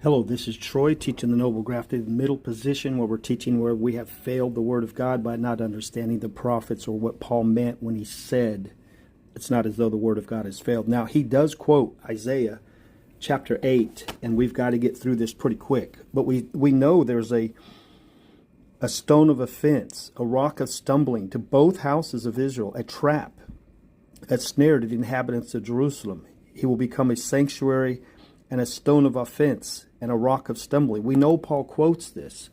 Hello, this is Troy teaching the Noble Grafted Middle position, where we're teaching where we have failed the Word of God by not understanding the prophets or what Paul meant when he said it's not as though the Word of God has failed. Now, he does quote Isaiah chapter 8, and we've got to get through this pretty quick. But we know there's a stone of offense, a rock of stumbling to both houses of Israel, a trap, a snare to the inhabitants of Jerusalem. He will become a sanctuary and a stone of offense and a rock of stumbling. We know Paul quotes this.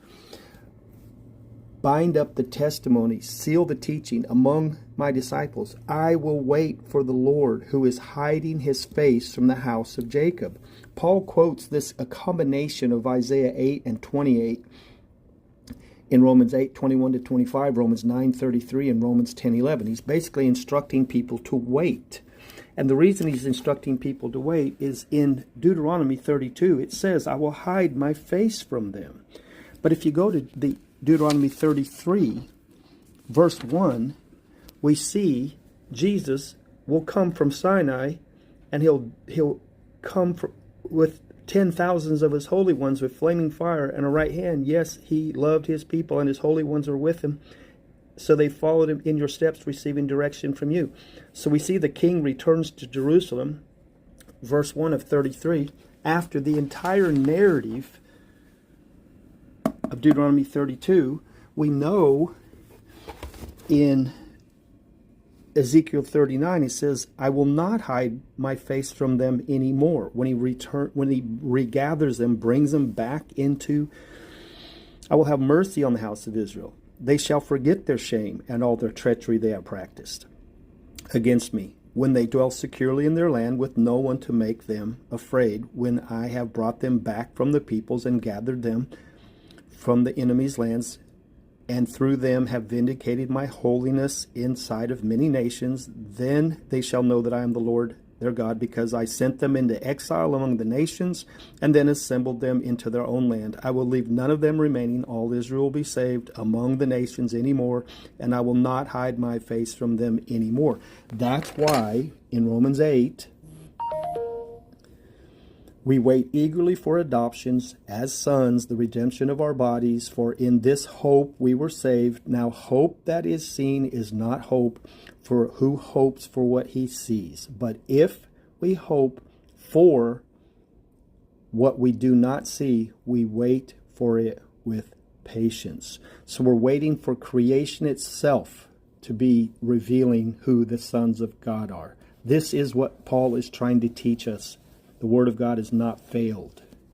Bind up the testimony, seal the teaching among my disciples. I will wait for the Lord, who is hiding his face from the house of Jacob. Paul quotes this, a combination of Isaiah 8 and 28 in Romans 8, 21 to 25, Romans 9, 33, and Romans 10, 11. He's basically instructing people to wait. And the reason he's instructing people to wait is in Deuteronomy 32, it says, I will hide my face from them. But if you go to the Deuteronomy 33, verse 1, we see Jesus will come from Sinai, and he'll come with 10,000s of his holy ones with flaming fire and a right hand. Yes, he loved his people, and his holy ones are with him. So they followed him in your steps, receiving direction from you. So we see the king returns to Jerusalem, verse 1 of 33, after the entire narrative of Deuteronomy 32. We know in Ezekiel 39, it says, I will not hide my face from them anymore. When he regathers them, brings them back into, I will have mercy on the house of Israel. They shall forget their shame and all their treachery they have practiced against me, when they dwell securely in their land with no one to make them afraid, when I have brought them back from the peoples and gathered them from the enemy's lands, and through them have vindicated my holiness in sight of many nations. Then they shall know that I am the Lord their God, because I sent them into exile among the nations, and then assembled them into their own land. I will leave none of them remaining. All Israel will be saved among the nations anymore, and I will not hide my face from them anymore. That's why in Romans 8, we wait eagerly for adoptions as sons, the redemption of our bodies, for in this hope we were saved. Now hope that is seen is not hope, for who hopes for what he sees? But if we hope for what we do not see, we wait for it with patience. So we're waiting for creation itself to be revealing who the sons of God are. This is what Paul is trying to teach us. The Word of God has not failed.